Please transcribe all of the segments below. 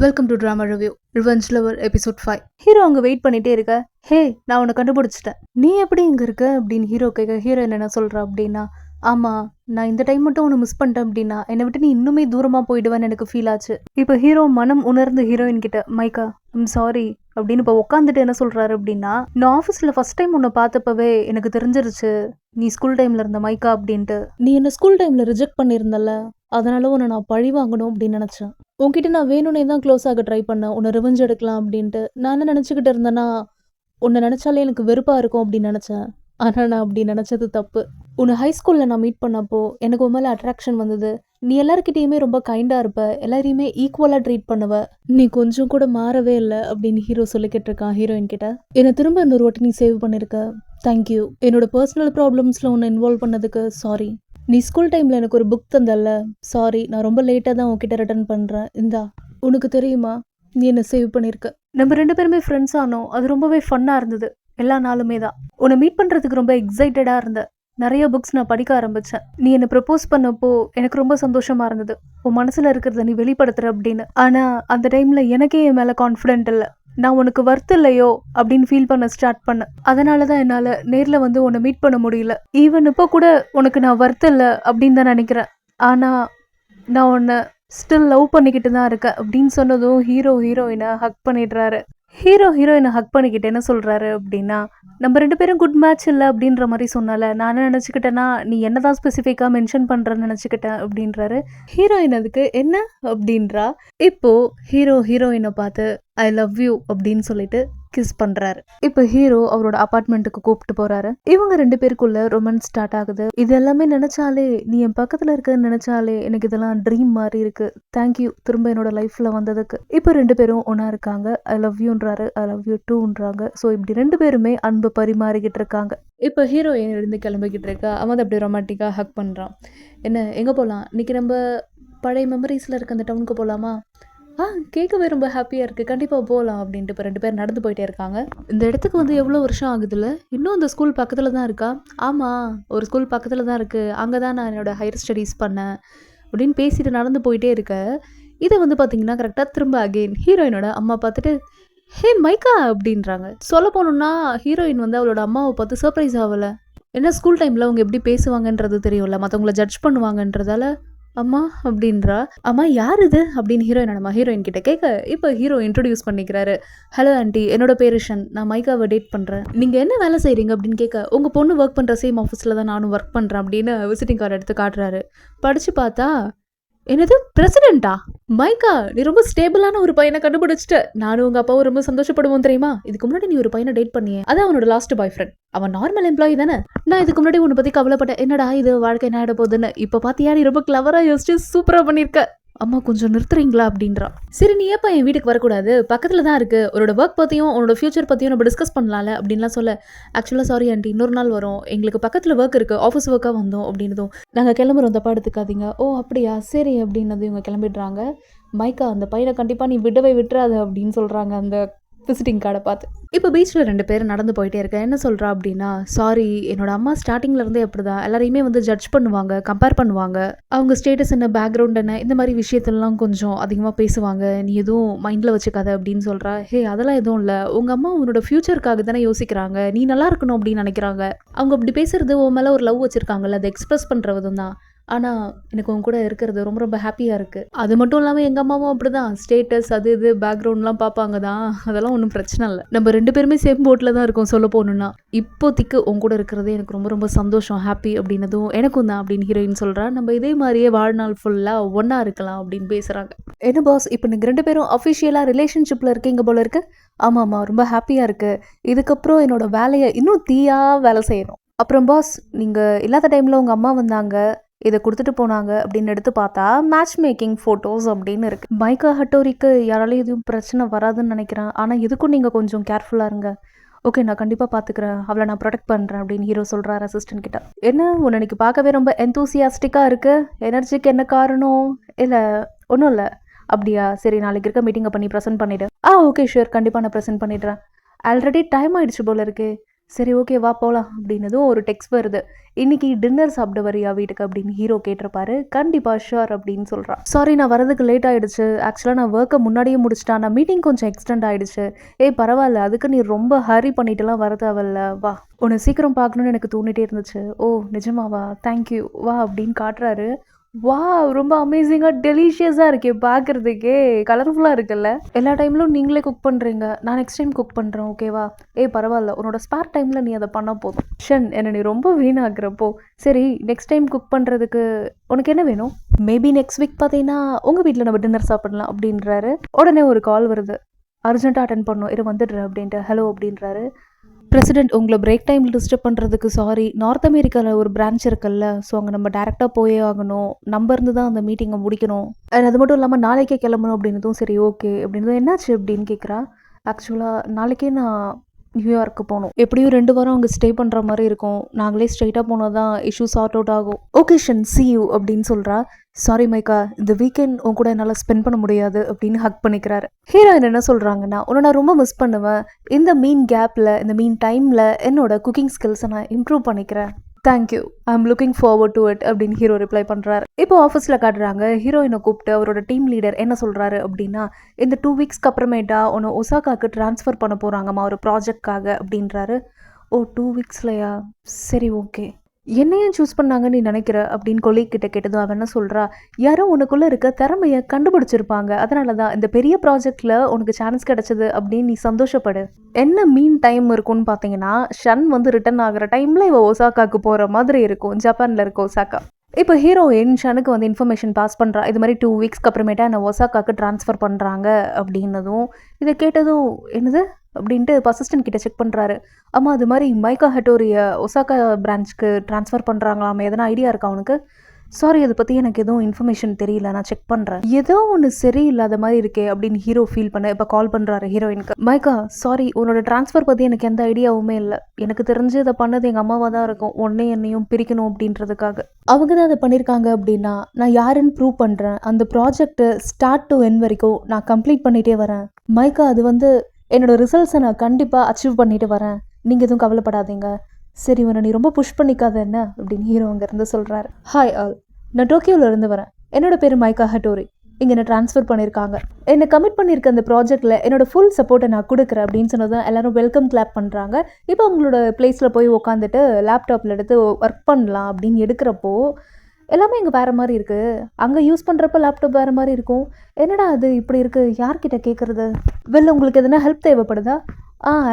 Welcome to drama review revenge lover episode 5. Hero அங்கே wait பண்ணிட்டே இருக்க. ஹே, நான் உன்னை கண்டுபிடிச்சிட்டேன், நீ எப்படி இங்கே இருக்க அப்படின்னு ஹீரோ கேட்க ஹீரோ என்ன சொல்கிறா அப்படின்னா, ஆமாம், நான் இந்த டைம் மட்டும் உன்னை மிஸ் பண்ணிட்டேன் அப்படின்னா என்னை விட்டு நீ இன்னுமே தூரமாக போயிடுவேன்னு எனக்கு ஃபீல் ஆச்சு. இப்போ ஹீரோ மனம் உணர்ந்து ஹீரோயின் கிட்ட, மைக்கா ஐம் சாரி அப்படின்னு இப்போ உட்காந்துட்டு என்ன சொல்கிறாரு அப்படின்னா, நான் ஆஃபீஸில் ஃபஸ்ட் டைம் உன்னை பார்த்தப்பவே எனக்கு தெரிஞ்சிருச்சு நீ ஸ்கூல் டைமில் இருந்த மைக்கா அப்படின்ட்டு. நீ என்ன ஸ்கூல் டைமில் ரிஜெக்ட் பண்ணியிருந்தல, அதனால உன்னை நான் பழி வாங்கணும் அப்படின்னு நினச்சேன். உன்கிட்ட நான் வேணும்னே தான் க்ளோஸ் ஆக ட்ரை பண்ணேன், உன்னை ரிவெஞ்ச் எடுக்கலாம் அப்படின்ட்டு. நான் என்ன நினச்சிக்கிட்டு இருந்தேன்னா, உன்னை நினச்சாலே எனக்கு வெறுப்பாக இருக்கும் அப்படின்னு நினச்சேன். ஆனால் நான் அப்படி நினச்சது தப்பு. உன்னை ஹை ஸ்கூலில் நான் மீட் பண்ணப்போ எனக்கு உன் மேலே அட்ராக்ஷன் வந்தது. நீ எல்லாருக்கிட்டேயுமே ரொம்ப கைண்டாக இருப்ப, எல்லாரையுமே ஈக்குவலாக ட்ரீட் பண்ணுவ. நீ கொஞ்சம் கூட மாறவே இல்லை அப்படின்னு ஹீரோ சொல்லிக்கிட்டு இருக்கான் ஹீரோயின் கிட்ட. என்னை திரும்ப இன்னொரு வாட்டி நீ சேவ் பண்ணியிருக்க, தேங்க்யூ. என்னோட பர்சனல் ப்ராப்ளம்ஸில் உன்னை இன்வால்வ் பண்ணதுக்கு சாரி. நீ ஸ்கூல் டைமில் எனக்கு ஒரு புக் தந்தல்ல, சாரி, நான் ரொம்ப லேட்டாக தான் உன்கிட்ட ரிட்டர்ன் பண்ணுறேன். இந்தா, உனக்கு தெரியுமா நீ என்னை சேவ் பண்ணியிருக்க. நம்ம 2 பேருமே ஃப்ரெண்ட்ஸ் ஆனோம், அது ரொம்பவே ஃபன்னாக இருந்தது. எல்லா நாளுமே தான் உன்னை மீட் பண்ணுறதுக்கு ரொம்ப எக்ஸைட்டடாக இருந்தேன். நிறைய புக்ஸ் நான் படிக்க ஆரம்பித்தேன். நீ என்னை ப்ரப்போஸ் பண்ணப்போ எனக்கு ரொம்ப சந்தோஷமாக இருந்தது, உன் மனசில் இருக்கிறத நீ வெளிப்படுத்துற அப்படின்னு. ஆனால் அந்த டைமில் எனக்கே என் மேலே கான்ஃபிடென்ட் இல்லை. நான் உனக்கு வர்த்து இல்லையோ அப்படின்னு ஃபீல் பண்ண ஸ்டார்ட் பண்ணேன். அதனால தான் என்னால் நேரில் வந்து உன்னை மீட் பண்ண முடியல. ஈவன் இப்போ கூட உனக்கு நான் வர்த்து இல்லை அப்படின்னு தான் நினைக்கிறேன். ஆனால் நான் உன்னை ஸ்டில் லவ் பண்ணிக்கிட்டு தான் இருக்கேன் அப்படின்னு சொன்னதும் ஹீரோயினை ஹக் பண்ணிடுறாரு. ஹீரோயினை ஹக் பண்ணிக்கிட்டு என்ன சொல்கிறாரு அப்படின்னா, நம்ம 2 பேரும் குட் மேட்ச் இல்லை அப்படின்ற மாதிரி சொன்னால நான் என்ன நினச்சிக்கிட்டேன்னா, நீ என்ன தான் ஸ்பெசிஃபிக்காக மென்ஷன் பண்ணுறேன்னு நினச்சிக்கிட்டேன் அப்படின்றாரு. ஹீரோயின் அதுக்கு என்ன அப்படின்றா. இப்போது ஹீரோயினை பார்த்து ஐ லவ் யூ அப்படின்னு சொல்லிட்டு கிஸ் பண்ணுறாரு. இப்போ ஹீரோ அவரோட அப்பார்ட்மெண்ட்டுக்கு கூப்பிட்டு போகிறாரு. இவங்க 2 பேருக்குள்ள ரொமான்ஸ் ஸ்டார்ட் ஆகுது. இது எல்லாமே நினச்சாலே, நீ என் பக்கத்தில் இருக்கன்னு நினச்சாலே எனக்கு இதெல்லாம் ட்ரீம் மாதிரி இருக்கு. தேங்க்யூ திரும்ப என்னோட லைஃப்பில் வந்ததுக்கு. இப்போ 2 பேரும் ஒன்றா இருக்காங்க. ஐ லவ் யூன்றாரு, ஐ லவ் யூ டூன்றாங்க. ஸோ இப்படி 2 பேருமே அன்பு பரிமாறிக்கிட்டு இருக்காங்க. இப்போ ஹீரோயின் இருந்து கிளம்பிக்கிட்டு இருக்கா. அவன் அப்படி ரொமான்டிக்காக ஹக் பண்ணுறான். என்ன, எங்கே போகலாம், இன்றைக்கி நம்ம பழைய மெமரிஸில் இருக்க அந்த டவுனுக்கு போகலாமா? கேட்கவே ரொம்ப ஹாப்பியாக இருக்குது, கண்டிப்பாக போகலாம் அப்படின்ட்டு இப்போ 2 பேர் நடந்து போயிட்டே இருக்காங்க. இந்த இடத்துக்கு வந்து எவ்வளோ வருஷம் ஆகுதுல்ல, இன்னும் அந்த ஸ்கூல் பக்கத்தில் தான் இருக்கா? ஆமாம், ஒரு ஸ்கூல் பக்கத்தில் தான் இருக்குது, அங்கே தான் நான் என்னோடய ஹையர் ஸ்டடீஸ் பண்ணேன் அப்படின்னு பேசிட்டு நடந்து போயிட்டே இருக்க. இதை வந்து பார்த்தீங்கன்னா கரெக்டாக திரும்ப அகெயின் ஹீரோயினோட அம்மா பார்த்துட்டு, ஹே மைக்கா அப்படின்றாங்க. சொல்ல போகணுன்னா ஹீரோயின் வந்து அவளோட அம்மாவை பார்த்து சர்ப்ரைஸ் ஆகலை. ஏன்னா ஸ்கூல் டைமில் அவங்க எப்படி பேசுவாங்கன்றது தெரியும்ல, மற்றவங்கள ஜட்ஜ் பண்ணுவாங்கன்றதால அம்மா அப்படின்றா. அம்மா யார் இது அப்படின்னு ஹீரோயின் கிட்ட கேட்க, இப்போ ஹீரோ இன்ட்ரடியூஸ் பண்ணிக்கிறாரு. ஹலோ ஆண்டி, என்னோட பேர் ரிஷன், நான் மைக்காவை டேட் பண்ணுறேன். நீங்கள் என்ன வேலை செய்கிறீங்க அப்படின்னு கேட்க, உங்கள் பொண்ணு ஒர்க் பண்ணுற சேம் ஆஃபீஸில் தான் நானும் ஒர்க் பண்ணுறேன் அப்படின்னு விசிட்டிங் கார்டு எடுத்து காட்டுறாரு. படித்து பார்த்தா, என்னது பிரசிடென்ட்டா? மைக்கா, நீ ரொம்ப ஸ்டேபிளான ஒரு பையனை கண்டுபிடிச்சிட்ட. நானும் உங்கள் அப்பாவும் ரொம்ப சந்தோஷப்படுவோம் தெரியுமா? இதுக்கு முன்னாடி நீ ஒரு பையனை டேட் பண்ணியே, அதான் அவனோட லாஸ்ட் பாய் ஃப்ரெண்ட். அவன் நார்மல் எம்ப்ளாயி தானே. நான் இதுக்கு முன்னாடி உன்னை பற்றி கவலைப்பட்டேன், என்னடா இது வாழ்க்கை என்ன ஆகிட போகுதுன்னு. இப்போ பார்த்தியா, நீ ரொம்ப கிளவராக யோசிச்சு சூப்பராக பண்ணியிருக்க. அம்மா கொஞ்சம் நிறுத்துறீங்களா அப்படின்றா. சரி, நீ ஏப்பா என் வீட்டுக்கு வரக்கூடாது, பக்கத்தில் தான் இருக்குது, உன்னோட ஒர்க் பற்றியும் உன்னோட ஃபியூச்சர் பற்றியும் நம்ம டிஸ்கஸ் பண்ணலாம்ல அப்படின்லாம் சொல்ல, ஆக்சுவலாக சாரி ஆண்டி, இன்னொரு நாள் வரும், எங்களுக்கு பக்கத்தில் ஒர்க் இருக்குது, ஆஃபீஸ் ஒர்க்காக வந்தோம் அப்படின்னதும், நாங்கள் கிளம்புறோம், தப்பா எடுத்துக்காதீங்க. ஓ அப்படியா, சரி அப்படின்னது இவங்க கிளம்பிடுறாங்க. மைக்கா, அந்த பையனை கண்டிப்பாக நீ விடவே விட்டுறாது அப்படின்னு சொல்கிறாங்க அந்த விசிட்டிங் கார்டை பார்த்து. இப்போ பீச்சில் 2 பேர் நடந்து போயிட்டே இருக்கேன். என்ன சொல்கிறா அப்படின்னா, சாரி, என்னோட அம்மா ஸ்டார்டிங்லேருந்தே அப்படி தான் எல்லாரையுமே வந்து ஜட்ஜ் பண்ணுவாங்க, கம்பேர் பண்ணுவாங்க, அவங்க ஸ்டேட்டஸ் என்ன, பேக்ரவுண்ட் என்ன, இந்த மாதிரி விஷயத்துலலாம் கொஞ்சம் அதிகமாக பேசுவாங்க, நீ எதுவும் மைண்டில் வச்சுக்காத அப்படின்னு சொல்கிறா. ஹே, அதெல்லாம் எதுவும் இல்லை, உங்கள் அம்மா உன்னோட ஃப்யூச்சருக்காக தானே யோசிக்கிறாங்க, நீ நல்லா இருக்கணும் அப்படின்னு நினைக்கிறாங்க. அவங்க அப்படி பேசுறது உன் மேலே ஒரு லவ் வச்சுருக்காங்கல்ல, அதை எக்ஸ்ப்ரெஸ் பண்ணுறதும் தான். ஆனால் எனக்கு உன் கூட இருக்கிறது ரொம்ப ரொம்ப ஹாப்பியாக இருக்குது. அது மட்டும் இல்லாமல் எங்கள் அம்மாவும் அப்படி தான், ஸ்டேட்டஸ் அது இது பேக்ரவுண்ட்லாம் பார்ப்பாங்க தான், அதெல்லாம் ஒன்றும் பிரச்சனை இல்லை. நம்ம 2 பேருமே சேம் போட்டில் தான் இருக்கோம் சொல்ல போகணுன்னா. இப்போதைக்கு உன் கூட இருக்கிறதே எனக்கு ரொம்ப ரொம்ப சந்தோஷம், ஹாப்பி அப்படின்னதும் எனக்கும் தான் அப்படின்னு ஹீரோயின் சொல்கிறா. நம்ம இதே மாதிரியே வாழ்நாள் ஃபுல்லாக ஒன்றா இருக்கலாம் அப்படின்னு பேசுகிறாங்க. என்ன பாஸ், இப்போ நீங்கள் 2 பேரும் அஃபிஷியலாக ரிலேஷன்ஷிப்பில் இருக்கீங்க போல இருக்கு? ஆமாம்மா, ரொம்ப ஹாப்பியாக இருக்குது. இதுக்கப்புறம் என்னோட வேலையை இன்னும் தீயாக வேலை செய்யணும். அப்புறம் பாஸ், நீங்கள் இல்லாத டைமில் உங்கள் அம்மா வந்தாங்க, இதை கொடுத்துட்டு போனாங்க அப்படின்னு எடுத்து பார்த்தா மேட்ச் மேக்கிங் ஃபோட்டோஸ் அப்படின்னு இருக்கு. மைக்கா ஹட்டோரிக்கு யாராலையும் எதுவும் பிரச்சனை வராதுன்னு நினைக்கிறேன், ஆனால் இதுக்கும் நீங்கள் கொஞ்சம் கேர்ஃபுல்லாக இருங்க. ஓகே, நான் கண்டிப்பாக பார்த்துக்கிறேன், அவளை நான் ப்ரொடெக்ட் பண்ணுறேன் அப்படின்னு ஹீரோ சொல்கிறார் அசிஸ்டன்ட் கிட்ட. என்ன, உன்னை இன்னைக்கு பார்க்கவே ரொம்ப எந்தூசியாஸ்டிக்காக இருக்குது, எனர்ஜிக்கு என்ன காரணம்? இல்லை ஒன்றும் இல்லை. அப்படியா, சரி, நாளைக்கு இருக்க மீட்டிங்கை பண்ணி ப்ரெசென்ட் பண்ணிவிடு. ஓகே ஷூர், கண்டிப்பாக நான் ப்ரெசென்ட் பண்ணிடுறேன். ஆல்ரெடி டைம் ஆகிடுச்சு போல இருக்கு. சரி ஓகே வா போலாம் அப்படின்னதும் ஒரு டெக்ஸ்ட் வருது. இன்னைக்கு டின்னர் சாப்பிட வரியா வீட்டுக்கு அப்படின்னு ஹீரோ கேட்டிருப்பாரு. கண்டிப்பா ஷூர் அப்படின்னு சொல்றான். சாரி நான் வரதுக்கு லேட் ஆயிடுச்சு. ஆக்சுவலா நான் ஒர்க்கை முன்னாடியே முடிச்சிட்டேன். நான் மீட்டிங் கொஞ்சம் எக்ஸ்டெண்ட் ஆயிடுச்சு. ஏய் பரவாயில்ல, அதுக்கு நீ ரொம்ப ஹரி பண்ணிட்டுலாம் வர தேவையில்ல, வா. உன்னை சீக்கிரம் பார்க்கணும்னு எனக்கு தோணிட்டே இருந்துச்சு. ஓ நிஜமாவா, தேங்க்யூ, வா அப்படின்னு காட்டுறாரு. வாவ்! ரொம்ப அமேசிங்கா டெலிஷியஸா இருக்கே பார்க்கறதுக்கே. கலர்ஃபுல்லா இருக்குல்ல. எல்லா டைம்லும் நீங்களே குக் பண்றீங்க. நான் நெக்ஸ்ட் டைம் குக் பண்றேன் ஓகேவா? ஏய் பரவால்ல. உன்னோட ஸ்பேர் டைம்ல நீ அத பண்ணா போதும். ஷன் என்ன நீ ரொம்ப வீணாக்குறப்போ. சரி நெக்ஸ்ட் டைம் குக் பண்றதுக்கு உனக்கு என்ன வேணும்? மேபி நெக்ஸ்ட் வீக் பார்த்தீங்கன்னா உங்க வீட்ல நம்ம டின்னர் சாப்பிடலாம் அப்படின்றாரு. உடனே ஒரு கால் வருது. அர்ஜென்ட்டா அட்டெண்ட் பண்ணணும். இரு வந்துடுறேன் அப்படின்ட்டு ஹலோ அப்படின்றாரு. பிரசிடென்ட் உங்களை பிரேக் டைமில் டிஸ்டர்ப் பண்ணுறதுக்கு சாரி. நார்த் அமெரிக்காவில் ஒரு பிரான்ச் இருக்குல்ல, ஸோ அங்கே நம்ம டேரெக்டாக போயே ஆகணும். நம்ம இருந்து தான் அந்த மீட்டிங்கை முடிக்கணும். அது மட்டும் இல்லாமல் நாளைக்கே கிளம்பணும் அப்படின்னதும் சரி ஓகே அப்படின்னதும் என்னாச்சு அப்படின்னு கேட்குறா. ஆக்சுவலாக நாளைக்கே நான் நியூயார்க்கு போகணும். எப்படியும் 2 வாரம் அங்கே ஸ்டே பண்ணுற மாதிரி இருக்கும். நாங்களே ஸ்ட்ரெயிட்டாக போனால் தான் இஷ்யூ சார்ட் அவுட் ஆகும். ஓகே ஷன் சி யூ அப்படின்னு சொல்கிறா. சாரி மைக்கா, இந்த வீக்கெண்ட் உன் கூட என்னால் ஸ்பெண்ட் பண்ண முடியாது அப்படின்னு ஹக் பண்ணிக்கிறாரு. ஹீரோயின் என்ன சொல்கிறாங்கன்னா, உன்னை நான் ரொம்ப மிஸ் பண்ணுவேன். இந்த கேப்பில் இந்த டைமில் என்னோட குக்கிங் ஸ்கில்ஸை நான் இம்ப்ரூவ் பண்ணிக்கிறேன். Thank you, I am looking forward to it அப்படின்னு ஹீரோ ரிப்ளை பண்ணுறாரு. இப்போ ஆஃபீஸில் காட்டுறாங்க. ஹீரோயினை கூப்பிட்டு அவரோட டீம் லீடர் என்ன சொல்கிறாரு அப்படின்னா, இந்த 2 வீக்ஸ்க்கு அப்புறமேட்டா உன்னை ஒசாக்காவுக்கு ட்ரான்ஸ்ஃபர் பண்ண போகிறாங்கம்மா ஒரு ப்ராஜெக்ட்காக அப்படின்றாரு. ஓ 2 வீக்ஸ்லையா, சரி ஓகே. என்னையும் சூஸ் பண்ணாங்கன்னு நீ நினைக்கிற அப்படின்னு கொலீக் கிட்ட கேட்டதும் அவன் என்ன சொல்கிறா, யாரோ உனக்குள்ளே இருக்க திறமையை கண்டுபிடிச்சிருப்பாங்க, அதனால தான் இந்த பெரிய ப்ராஜெக்டில் உனக்கு சான்ஸ் கிடைச்சது அப்படின்னு நீ சந்தோஷப்படு. என்ன டைம் இருக்கும்னு பார்த்தீங்கன்னா, ஷன் வந்து ரிட்டர்ன் ஆகிற டைமில் இவ ஒசாக்காவுக்கு போகிற மாதிரி இருக்கும், ஜப்பானில் இருக்க ஒசாக்கா. இப்போ ஹீரோயின் ஷனுக்கு வந்து இன்ஃபர்மேஷன் பாஸ் பண்ணுறா. இது மாதிரி 2 வீக்ஸ்க்கு அப்புறமேட்டா என்னை ஒசாக்காவுக்கு ட்ரான்ஸ்ஃபர் பண்ணுறாங்க அப்படின்னதும், இதை கேட்டதும் என்னது அப்படின்ட்டு அசிஸ்டன்ட் கிட்ட செக் பண்ணுறாரு. ஆமாம் அது மாதிரி மைக்கா ஹட்டோரியை ஒசாக்கா பிரான்ச்சுக்கு ட்ரான்ஸ்ஃபர் பண்ணுறாங்களாம், எதனா ஐடியா இருக்கா அவனுக்கு? சாரி அதை பற்றி எனக்கு எதுவும் இன்ஃபர்மேஷன் தெரியல, நான் செக் பண்ணுறேன். ஏதோ ஒன்று சரியில்லாத மாதிரி இருக்கே அப்படின்னு ஹீரோ ஃபீல் பண்ண இப்போ கால் பண்ணுறாரு ஹீரோயினுக்கு. மைக்கா சாரி, உன்னோட ட்ரான்ஸ்ஃபர் பற்றி எனக்கு எந்த ஐடியாவுமே இல்லை. எனக்கு தெரிஞ்சு இதை பண்ணது எங்கள் அம்மாவாக தான் இருக்கும், என்னையும் பிரிக்கணும் அப்படின்றதுக்காக. அவங்க தான் அதை பண்ணியிருக்காங்க அப்படின்னா நான் யாருன்னு ப்ரூவ் பண்ணுறேன். அந்த ப்ராஜெக்ட்டு ஸ்டார்ட் டு எண்ட் வரைக்கும் நான் கம்ப்ளீட் பண்ணிகிட்டே வரேன். மைக்கா அது வந்து என்னோட ரிசல்ட்ஸை நான் கண்டிப்பாக அச்சீவ் பண்ணிட்டு வரேன், நீங்கள் எதுவும் கவலைப்படாதீங்க. சரி உன்னை நீ ரொம்ப புஷ் பண்ணிக்காத என்ன அப்படின்னு ஹீரோ அங்கேருந்து சொல்கிறாரு. ஹாய் ஆல், நான் டோக்கியோவிலேருந்து வரேன். என்னோட பேர் மைக்கா ஹட்டோரி. இங்கே என்னை ட்ரான்ஸ்ஃபர் பண்ணியிருக்காங்க. என்னை கமிட் பண்ணியிருக்க அந்த ப்ராஜெக்ட்டில் என்னோட ஃபுல் சப்போர்ட்டை நான் கொடுக்குறேன் அப்படின்னு சொன்னதான் எல்லோரும் வெல்கம் கிளாப் பண்ணுறாங்க. இப்போ அவங்களோட பிளேஸில் போய் உட்காந்துட்டு லேப்டாப்பில் எடுத்து ஒர்க் பண்ணலாம் அப்படின்னு எடுக்கிறப்போ எல்லாமே இங்கே வேறு மாதிரி இருக்குது. அங்கே யூஸ் பண்ணுறப்ப லேப்டாப் வேறு மாதிரி இருக்கும். என்னடா அது இப்படி இருக்குது, யார்கிட்ட கேட்குறது? வெளில உங்களுக்கு எதனா ஹெல்ப் தேவைப்படுதா?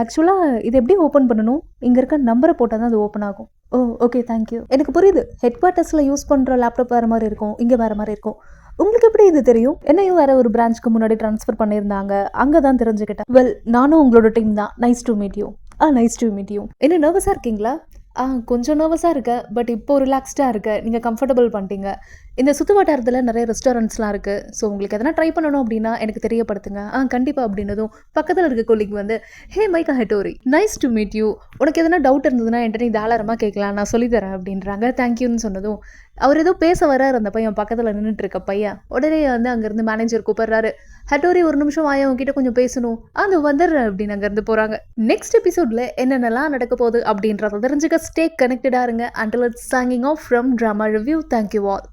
ஆக்சுவலாக இது எப்படி ஓப்பன் பண்ணணும்? இங்கே இருக்க நம்பரை போட்டால் தான் அது ஓப்பன் ஆகும். ஓ ஓகே தேங்க்யூ. எனக்கு புரியுது, ஹெட் குவார்ட்டர்ஸில் யூஸ் பண்ணுற லேப்டாப் வேறு மாதிரி இருக்கும், இங்கே வேறு மாதிரி இருக்கும். உங்களுக்கு எப்படி இது தெரியும்? என்னையும் வேறு ஒரு பிரான்ச்சுக்கு முன்னாடி ட்ரான்ஸ்ஃபர் பண்ணியிருந்தாங்க, அங்கே தான் தெரிஞ்சுக்கிட்டேன். வெல் நானும் உங்களோட டீம் தான். Nice to meet you. Nice to meet you. என்ன நர்வஸாக இருக்கீங்களா? கொஞ்சம் நர்வஸாக இருக்கேன், பட் இப்போது ரிலாக்ஸ்டாக இருக்கேன். நீங்கள் கம்ஃபர்டபுள் பண்ணிட்டீங்க. இந்த சுற்று வட்டாரத்தில் நிறைய ரெஸ்டாரண்ட்ஸ்லாம் இருக்குது. ஸோ உங்களுக்கு எதனா ட்ரை பண்ணணும் அப்படின்னா எனக்கு தெரியப்படுத்துங்க. கண்டிப்பாக அப்படின்னதும் பக்கத்தில் இருக்க கொலிக் வந்து, hey Mika Hattori, nice to meet you. உனக்கு எதனா டவுட் இருந்ததுன்னா என்கிட்ட நீ தாராளமாக கேட்கலாம், நான் சொல்லித்தரேன் அப்படின்றாங்க. தேங்க்யூன்னு சொன்னதும் அவர் ஏதோ பேச வர்றார் அந்த பையன், பக்கத்தில் நின்றுட்டு இருக்க பையன். உடனே வந்து அங்கேருந்து மேனேஜர் கூப்பிட்றாரு. ஹட்டோரி ஒரு நிமிஷம் வாயா, உங்ககிட்ட கொஞ்சம் பேசணும். அது வந்துடுறேன் அப்படின்னு அங்கேருந்து போகிறாங்க. நெக்ஸ்ட் எபிசோடில் என்னென்னலாம் நடக்க போகுது அப்படின்றத தெரிஞ்சுக்க ஸ்டே கனெக்டடாக இருங்க. Until it's signing off from Drama Review. Thank you all.